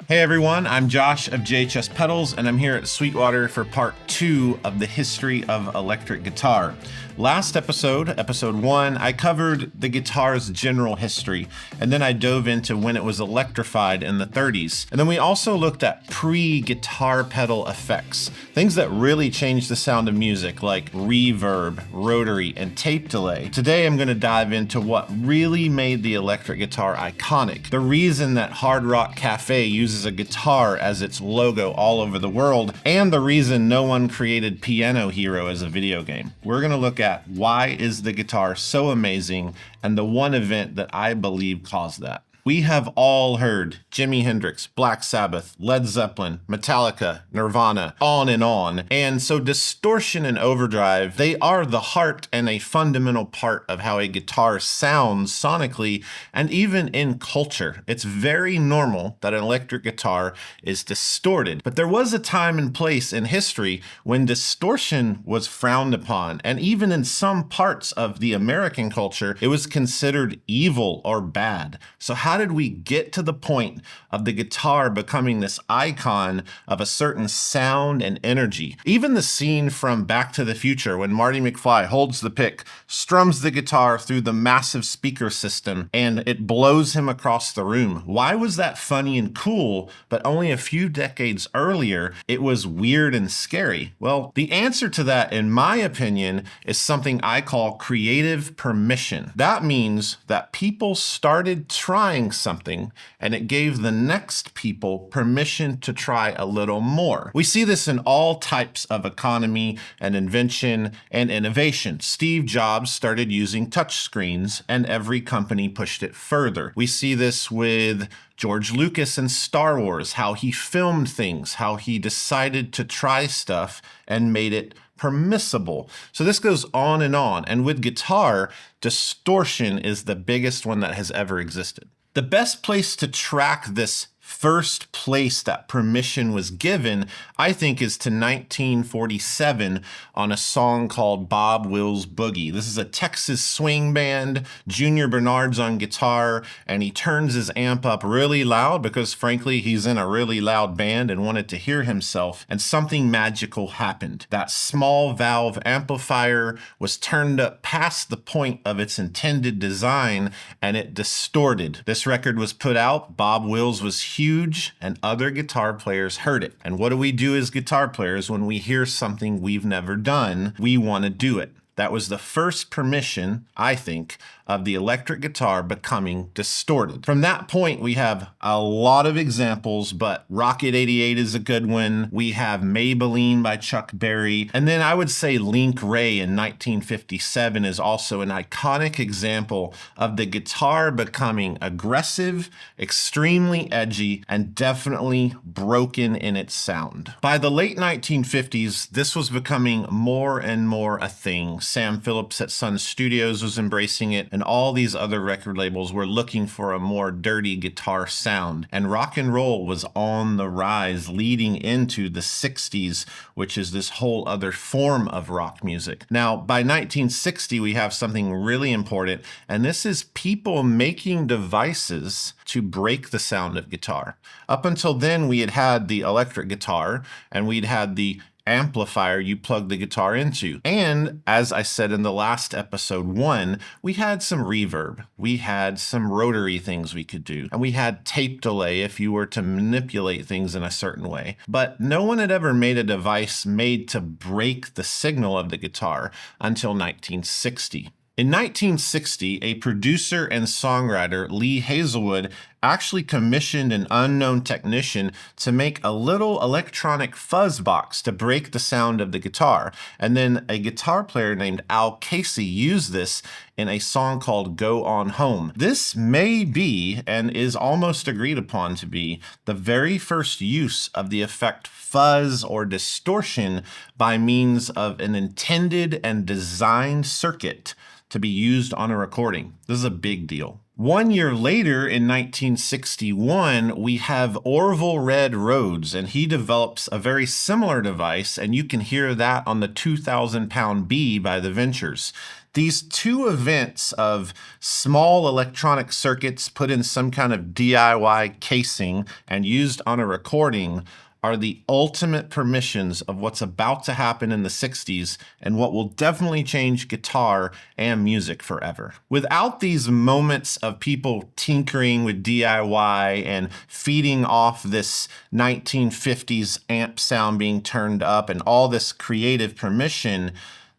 Hey everyone, I'm Josh of JHS Pedals, and I'm here at Sweetwater for part 2 of the history of electric guitar. Last episode, episode 1, I covered the guitar's general history, and then I dove into when it was electrified in the 30s. And then we also looked at pre-guitar pedal effects, things that really changed the sound of music, like reverb, rotary, and tape delay. Today I'm going to dive into what really made the electric guitar iconic, the reason that Hard Rock Cafe uses a guitar as its logo all over the world, and the reason no one created Piano Hero as a video game. We're going to look at why is the guitar so amazing and the one event that I believe caused that. We have all heard Jimi Hendrix, Black Sabbath, Led Zeppelin, Metallica, Nirvana, on. And so Distortion and Overdrive, they are the heart and a fundamental part of how a guitar sounds sonically and even in culture. It's very normal that an electric guitar is distorted. But there was a time and place in history when distortion was frowned upon. And even in some parts of the American culture, it was considered evil or bad. So how did we get to the point of the guitar becoming this icon of a certain sound and energy? Even the scene from Back to the Future when Marty McFly holds the pick, strums the guitar through the massive speaker system, and it blows him across the room. Why was that funny and cool, but only a few decades earlier, it was weird and scary? Well, the answer to that, in my opinion, is something I call creative permission. That means that people started trying something, and it gave the next people permission to try a little more. We see this in all types of economy and invention and innovation. Steve Jobs started using touchscreens, and every company pushed it further. We see this with George Lucas and Star Wars, how he filmed things, how he decided to try stuff and made it permissible. So this goes on. And with guitar, distortion is the biggest one that has ever existed. The best place to track this first place that permission was given, I think, is to 1947 on a song called Bob Wills Boogie. This is a Texas swing band, Junior Bernard's on guitar, and he turns his amp up really loud because, frankly, he's in a really loud band and wanted to hear himself, and something magical happened. That small valve amplifier was turned up past the point of its intended design, and it distorted. This record was put out. Bob Wills was huge, and other guitar players heard it. And what do we do as guitar players when we hear something we've never done? We want to do it. That was the first permission, I think, of the electric guitar becoming distorted. From that point, we have a lot of examples, but Rocket 88 is a good one. We have Maybelline by Chuck Berry. And then I would say Link Ray in 1957 is also an iconic example of the guitar becoming aggressive, extremely edgy, and definitely broken in its sound. By the late 1950s, this was becoming more and more a thing. Sam Phillips at Sun Studios was embracing it, and all these other record labels were looking for a more dirty guitar sound. And rock and roll was on the rise leading into the 60s, which is this whole other form of rock music. Now, by 1960, we have something really important, and this is people making devices to break the sound of guitar. Up until then, we had had the electric guitar, and we'd had the amplifier you plug the guitar into. And as I said in the last episode 1, we had some reverb, we had some rotary things we could do, and we had tape delay if you were to manipulate things in a certain way. But no one had ever made a device made to break the signal of the guitar until 1960. In 1960, a producer and songwriter, Lee Hazelwood, actually commissioned an unknown technician to make a little electronic fuzz box to break the sound of the guitar. And then a guitar player named Al Casey used this in a song called Go On Home. This may be, and is almost agreed upon to be, the very first use of the effect fuzz or distortion by means of an intended and designed circuit to be used on a recording. This is a big deal. 1 year later, in 1961, we have Orville Red Rhodes, and he develops a very similar device, and you can hear that on the 2,000-pound bee by the Ventures. These two events of small electronic circuits put in some kind of DIY casing and used on a recording are the ultimate permissions of what's about to happen in the 60s and what will definitely change guitar and music forever. Without these moments of people tinkering with DIY and feeding off this 1950s amp sound being turned up and all this creative permission,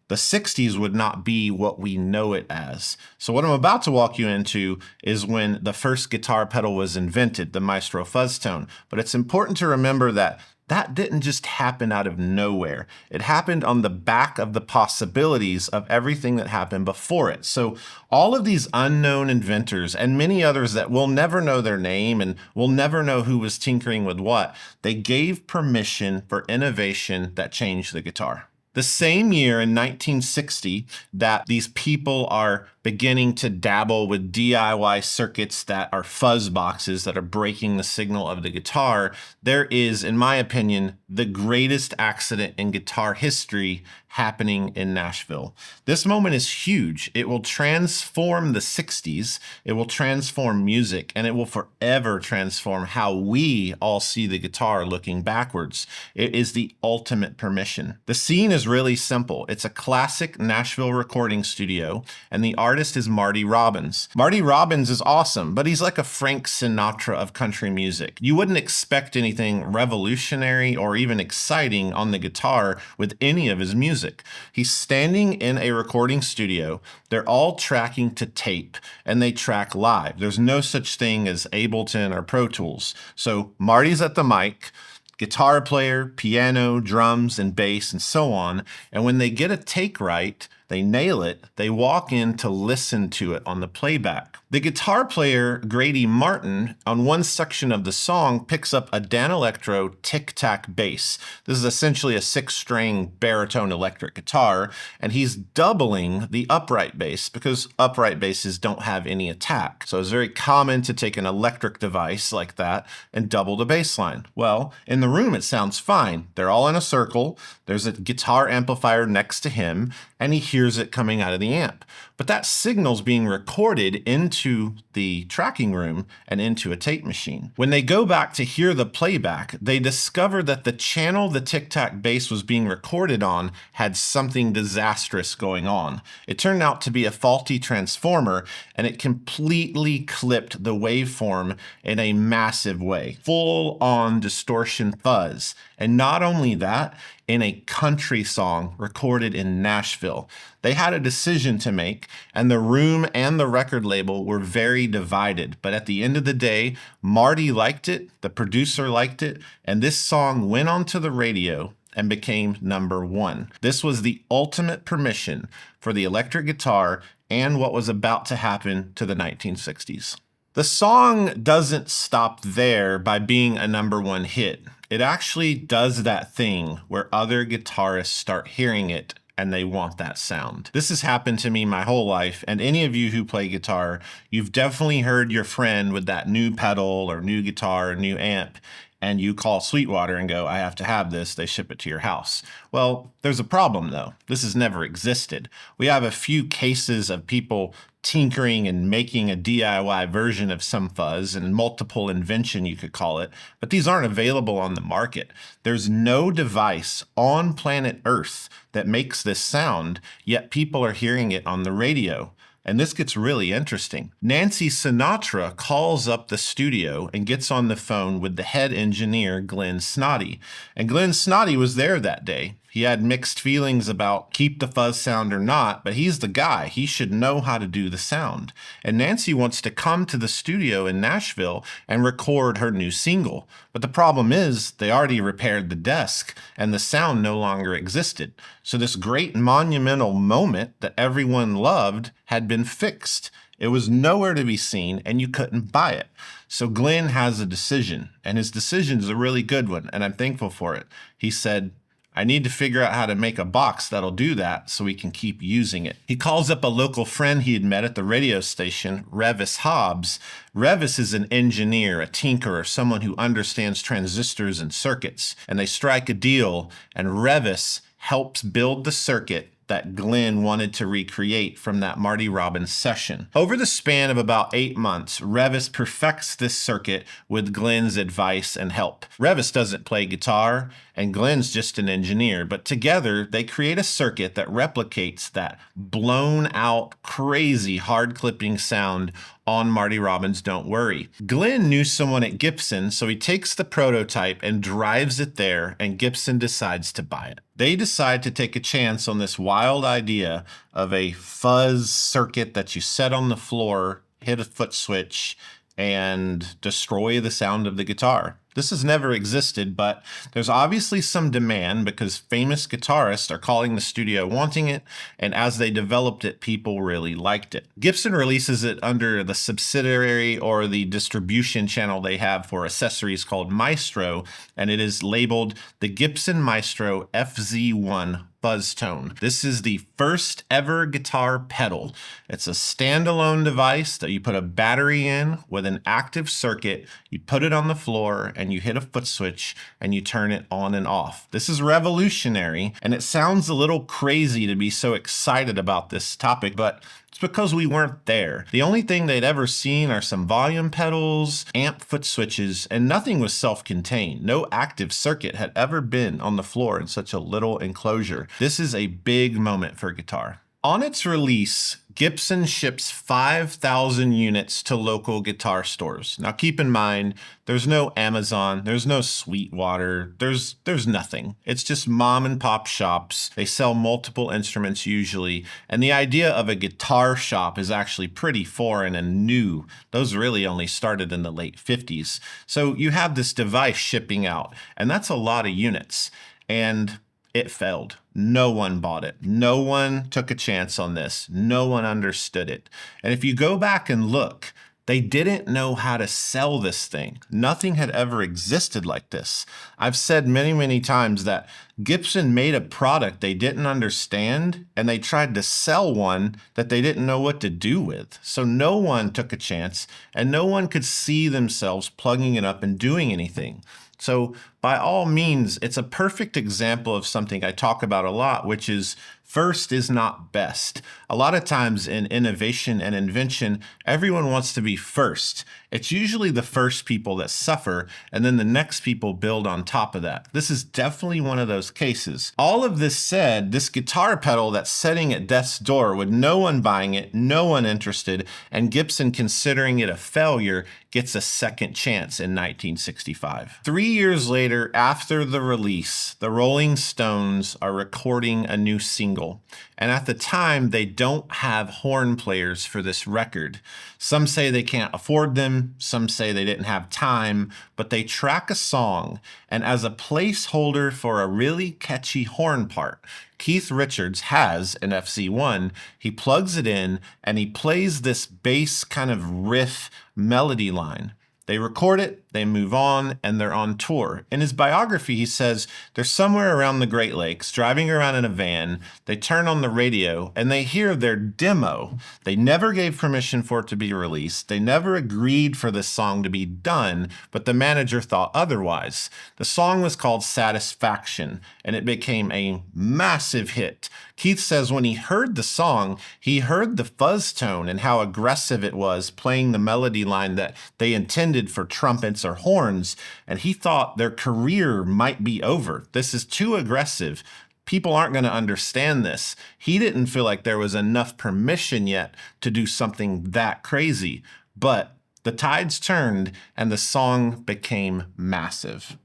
the 60s would not be what we know it as. So what I'm about to walk you into is when the first guitar pedal was invented, the Maestro Fuzz-Tone. But it's important to remember that that didn't just happen out of nowhere. It happened on the back of the possibilities of everything that happened before it. So all of these unknown inventors and many others that we'll never know their name and we'll never know who was tinkering with what, they gave permission for innovation that changed the guitar. The same year in 1960 that these people are beginning to dabble with DIY circuits that are fuzz boxes that are breaking the signal of the guitar, there is, in my opinion, the greatest accident in guitar history happening in Nashville. This moment is huge. It will transform the 60s, it will transform music, and it will forever transform how we all see the guitar looking backwards. It is the ultimate permission. The scene is really simple. It's a classic Nashville recording studio, and the artist is Marty Robbins. Marty Robbins is awesome, but he's like a Frank Sinatra of country music. You wouldn't expect anything revolutionary or even exciting on the guitar with any of his music. He's standing in a recording studio. They're all tracking to tape, and they track live. There's no such thing as Ableton or Pro Tools. So Marty's at the mic, guitar player, piano, drums, and bass, and so on. And when they get a take right, they nail it, they walk in to listen to it on the playback. The guitar player, Grady Martin, on one section of the song picks up a Danelectro tic-tac bass. This is essentially a 6-string baritone electric guitar, and he's doubling the upright bass because upright basses don't have any attack. So it's very common to take an electric device like that and double the bass line. Well, in the room it sounds fine. They're all in a circle, there's a guitar amplifier next to him, and he hears it coming out of the amp. But that signal's being recorded into the tracking room and into a tape machine. When they go back to hear the playback, they discover that the channel the tic-tac bass was being recorded on had something disastrous going on. It turned out to be a faulty transformer, and it completely clipped the waveform in a massive way. Full-on distortion fuzz. And not only that, in a country song recorded in Nashville. They had a decision to make, and the room and the record label were very divided. But at the end of the day, Marty liked it, the producer liked it, and this song went onto the radio and became #1. This was the ultimate permission for the electric guitar and what was about to happen to the 1960s. The song doesn't stop there by being a #1 hit. It actually does that thing where other guitarists start hearing it and they want that sound. This has happened to me my whole life, and any of you who play guitar, you've definitely heard your friend with that new pedal or new guitar or new amp, and you call Sweetwater and go, I have to have this, they ship it to your house. Well, there's a problem though. This has never existed. We have a few cases of people tinkering and making a DIY version of some fuzz and multiple invention, you could call it, but these aren't available on the market. There's no device on planet Earth that makes this sound, yet people are hearing it on the radio. And this gets really interesting. Nancy Sinatra calls up the studio and gets on the phone with the head engineer, Glenn Snoddy. And Glenn Snoddy was there that day. He had mixed feelings about keep the fuzz sound or not, but he's the guy. He should know how to do the sound. And Nancy wants to come to the studio in Nashville and record her new single. But the problem is they already repaired the desk and the sound no longer existed. So this great monumental moment that everyone loved had been fixed. It was nowhere to be seen and you couldn't buy it. So Glenn has a decision, and his decision is a really good one, and I'm thankful for it. He said, I need to figure out how to make a box that'll do that so we can keep using it. He calls up a local friend he had met at the radio station, Revis Hobbs. Revis is an engineer, a tinkerer, someone who understands transistors and circuits. And they strike a deal, and Revis helps build the circuit that Glenn wanted to recreate from that Marty Robbins session. Over the span of about 8 months, Revis perfects this circuit with Glenn's advice and help. Revis doesn't play guitar, and Glenn's just an engineer, but together they create a circuit that replicates that blown out, crazy hard clipping sound on Marty Robbins' Don't Worry. Glenn knew someone at Gibson, so he takes the prototype and drives it there, and Gibson decides to buy it. They decide to take a chance on this wild idea of a fuzz circuit that you set on the floor, hit a foot switch, and destroy the sound of the guitar. This has never existed, but there's obviously some demand because famous guitarists are calling the studio wanting it, and as they developed it, people really liked it. Gibson releases it under the subsidiary or the distribution channel they have for accessories called Maestro, and it is labeled the Gibson Maestro FZ1 Fuzz-Tone. This is the first ever guitar pedal. It's a standalone device that you put a battery in with an active circuit, you put it on the floor, and you hit a foot switch and you turn it on and off. This is revolutionary, and it sounds a little crazy to be so excited about this topic, but it's because we weren't there. The only thing they'd ever seen are some volume pedals, amp foot switches, and nothing was self-contained. No active circuit had ever been on the floor in such a little enclosure. This is a big moment for guitar. On its release, Gibson ships 5,000 units to local guitar stores. Now keep in mind, there's no Amazon, there's no Sweetwater, there's nothing. It's just mom and pop shops. They sell multiple instruments usually, and the idea of a guitar shop is actually pretty foreign and new. Those really only started in the late 50s. So you have this device shipping out, and that's a lot of units. And it failed. No one bought it. No one took a chance on this. No one understood it. And if you go back and look, they didn't know how to sell this thing. Nothing had ever existed like this. I've said many, many times that Gibson made a product they didn't understand, and they tried to sell one that they didn't know what to do with. So no one took a chance, and no one could see themselves plugging it up and doing anything. So by all means, it's a perfect example of something I talk about a lot, which is first is not best. A lot of times in innovation and invention, everyone wants to be first. It's usually the first people that suffer, and then the next people build on top of that. This is definitely one of those cases. All of this said, this guitar pedal that's sitting at death's door with no one buying it, no one interested, and Gibson considering it a failure, gets a second chance in 1965. 3 years later, after the release, the Rolling Stones are recording a new single. And at the time, they don't have horn players for this record. Some say they can't afford them, some say they didn't have time, but they track a song, and as a placeholder for a really catchy horn part, Keith Richards has an FZ1, he plugs it in, and he plays this bass kind of riff melody line. They record it, they move on, and they're on tour. In his biography, he says they're somewhere around the Great Lakes, driving around in a van. They turn on the radio, and they hear their demo. They never gave permission for it to be released. They never agreed for this song to be done, but the manager thought otherwise. The song was called Satisfaction, and it became a massive hit. Keith says when he heard the song, he heard the fuzz tone and how aggressive it was, playing the melody line that they intended for trumpets or horns, and he thought their career might be over. This is too aggressive. People aren't going to understand this. He didn't feel like there was enough permission yet to do something that crazy, but the tides turned and the song became massive.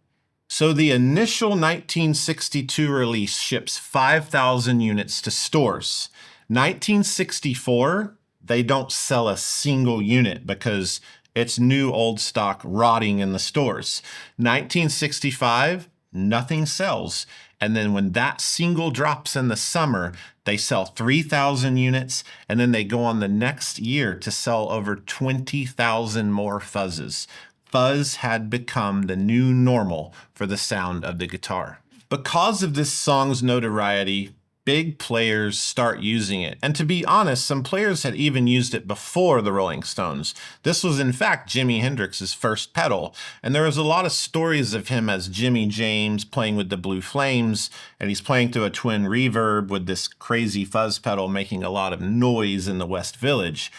So the initial 1962 release ships 5,000 units to stores. 1964, they don't sell a single unit because it's new old stock rotting in the stores. 1965, nothing sells. And then when that single drops in the summer, they sell 3,000 units, and then they go on the next year to sell over 20,000 more fuzzes. Fuzz had become the new normal for the sound of the guitar. Because of this song's notoriety, big players start using it. And to be honest, some players had even used it before the Rolling Stones. This was in fact Jimi Hendrix's first pedal. And there was a lot of stories of him as Jimmy James playing with the Blue Flames, and he's playing through a twin reverb with this crazy fuzz pedal making a lot of noise in the West Village.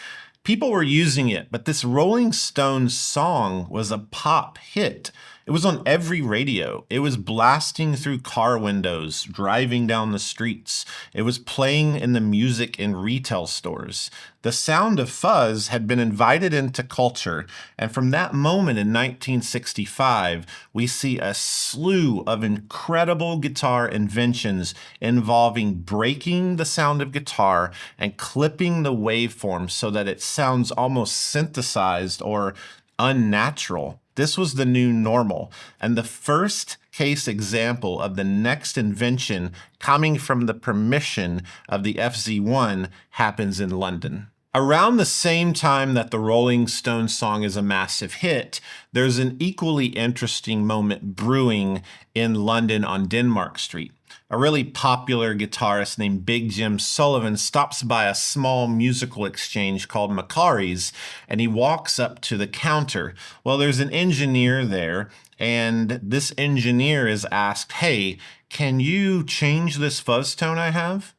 People were using it, but this Rolling Stones song was a pop hit. It was on every radio. It was blasting through car windows, driving down the streets. It was playing in the music in retail stores. The sound of fuzz had been invited into culture, and from that moment in 1965, we see a slew of incredible guitar inventions involving breaking the sound of guitar and clipping the waveform so that it sounds almost synthesized or unnatural. This was the new normal, and the first case example of the next invention coming from the permission of the FZ1 happens in London. Around the same time that the Rolling Stones song is a massive hit, there's an equally interesting moment brewing in London on Denmark Street. A really popular guitarist named Big Jim Sullivan stops by a small musical exchange called Macari's, and he walks up to the counter. Well, there's an engineer there, and this engineer is asked, "Hey, can you change this fuzz tone I have?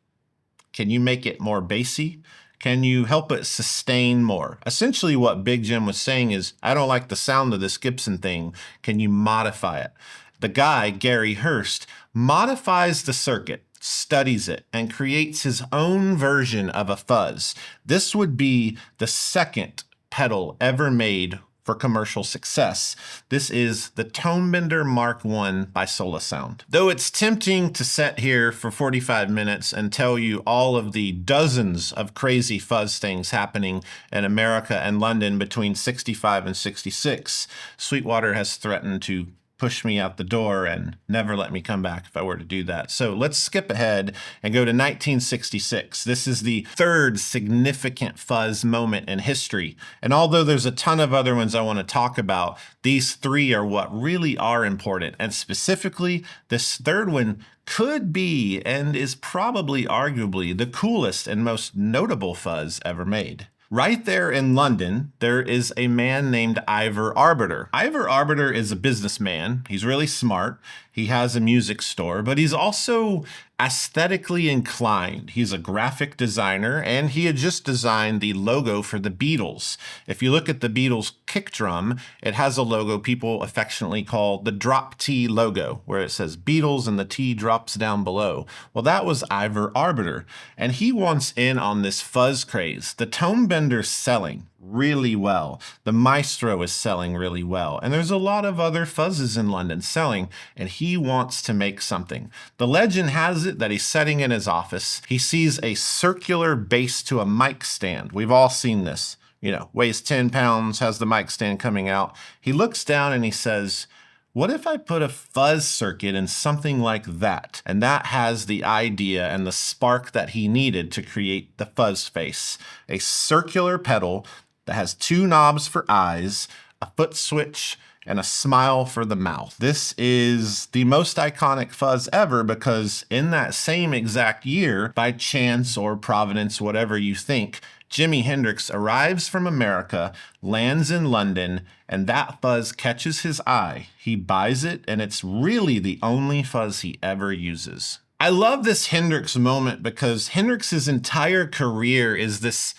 Can you make it more bassy? Can you help it sustain more?" Essentially what Big Jim was saying is, "I don't like the sound of this Gibson thing. Can you modify it?" The guy, Gary Hurst, modifies the circuit, studies it, and creates his own version of a fuzz. This would be the second pedal ever made for commercial success. This is the Tonebender Mark I by Sola Sound. Though it's tempting to sit here for 45 minutes and tell you all of the dozens of crazy fuzz things happening in America and London between 65 and 66, Sweetwater has threatened to push me out the door and never let me come back if I were to do that. So let's skip ahead and go to 1966. This is the third significant fuzz moment in history. And although there's a ton of other ones I want to talk about, these three are what really are important. And specifically, this third one could be and is probably arguably the coolest and most notable fuzz ever made. Right there in London, there is a man named Ivar Arbiter. Ivar Arbiter is a businessman. He's really smart. He has a music store, but he's also aesthetically inclined. He's a graphic designer, and he had just designed the logo for the Beatles. If you look at the Beatles kick drum, it has a logo people affectionately call the drop T logo, where it says Beatles and the T drops down below. Well, that was Ivar Arbiter, and he wants in on this fuzz craze. The Tonebender's selling really well. The Maestro is selling really well. And there's a lot of other fuzzes in London selling, and he wants to make something. The legend has it that he's sitting in his office. He sees a circular base to a mic stand. We've all seen this. You know, weighs 10 pounds, has the mic stand coming out. He looks down and he says, "What if I put a fuzz circuit in something like that?" And that has the idea and the spark that he needed to create the fuzz face. A circular pedal that has two knobs for eyes, a foot switch, and a smile for the mouth. This is the most iconic fuzz ever because in that same exact year, by chance or providence, whatever you think, Jimi Hendrix arrives from America, lands in London, and that fuzz catches his eye. He buys it, and it's really the only fuzz he ever uses. I love this Hendrix moment because Hendrix's entire career is this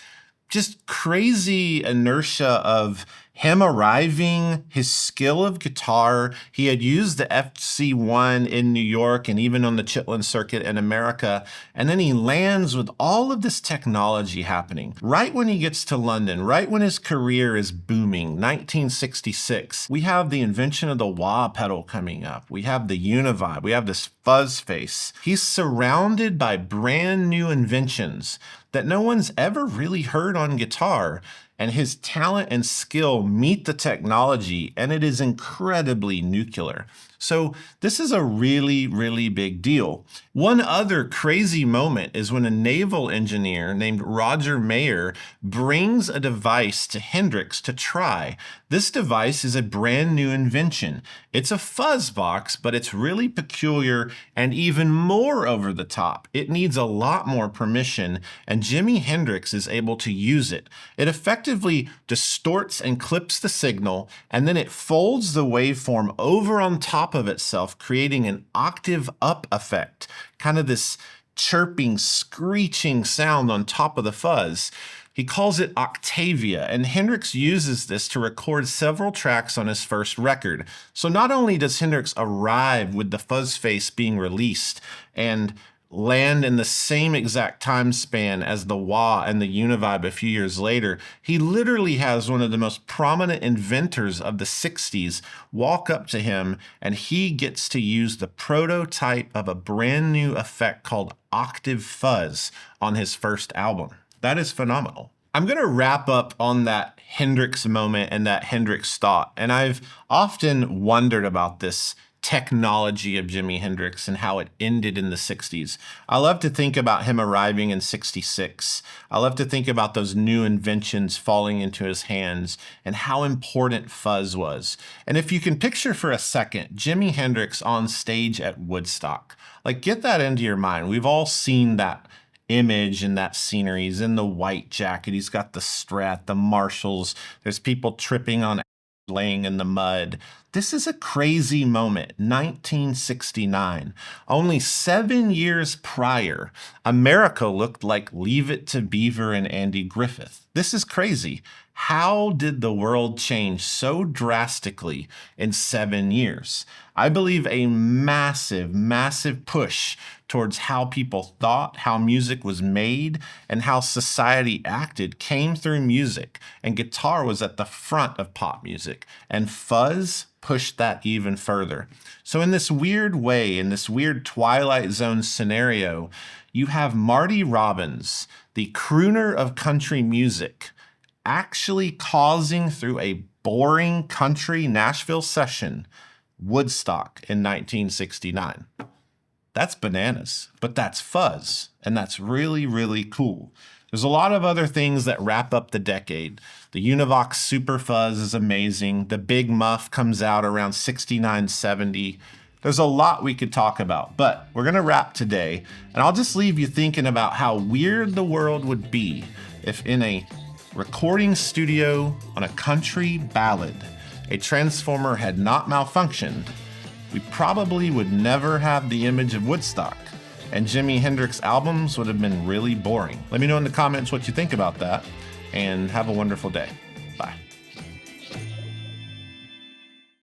just crazy inertia of him arriving, his skill of guitar. He had used the FC1 in New York and even on the Chitlin circuit in America. And then he lands with all of this technology happening. Right when he gets to London, right when his career is booming, 1966, we have the invention of the wah pedal coming up. We have the Univibe. We have this fuzz face. He's surrounded by brand new inventions that no one's ever really heard on guitar. and his talent and skill meet the technology, and it is incredibly nuclear. So this is a really, really big deal. One other crazy moment is when a naval engineer named Roger Mayer brings a device to Hendrix to try. This device is a brand new invention. It's a fuzz box, but it's really peculiar and even more over the top. It needs a lot more permission, and Jimi Hendrix is able to use it. It effectively distorts and clips the signal, and then it folds the waveform over on top of itself, creating an octave up effect, kind of this chirping, screeching sound on top of the fuzz. He calls it Octavia, and Hendrix uses this to record several tracks on his first record. So not only does Hendrix arrive with the fuzz face being released and land in the same exact time span as the wah and the univibe a few years later, he literally has one of the most prominent inventors of the 60s walk up to him, and he gets to use the prototype of a brand new effect called octave fuzz on his first album. That is phenomenal. I'm going to wrap up on that Hendrix moment and that Hendrix thought, and I've often wondered about this technology of Jimi Hendrix and how it ended in the 60s. I love to think about him arriving in 66. I love to think about those new inventions falling into his hands and how important fuzz was. And if you can picture for a second Jimi Hendrix on stage at Woodstock, like get that into your mind. We've all seen that image and that scenery. He's in the white jacket. He's got the Strat, the Marshalls. There's people tripping on, laying in the mud. This is a crazy moment. 1969. Only 7 years prior, America looked like Leave It to Beaver and Andy Griffith. This is crazy. How did the world change so drastically in 7 years? I believe a massive, massive push towards how people thought, how music was made, and how society acted came through music. And guitar was at the front of pop music. And fuzz pushed that even further. So in this weird way, in this weird Twilight Zone scenario, you have Marty Robbins, the crooner of country music, actually causing through a boring country Nashville session Woodstock in 1969. That's bananas, but that's fuzz, and that's really, really cool. There's a lot of other things that wrap up the decade. The Univox Super Fuzz is amazing. The Big Muff comes out around 69, 70. There's a lot we could talk about, but we're going to wrap today, and I'll just leave you thinking about how weird the world would be if in a recording studio on a country ballad, a transformer had not malfunctioned. We probably would never have the image of Woodstock, and Jimi Hendrix albums would have been really boring. Let me know in the comments what you think about that, and have a wonderful day.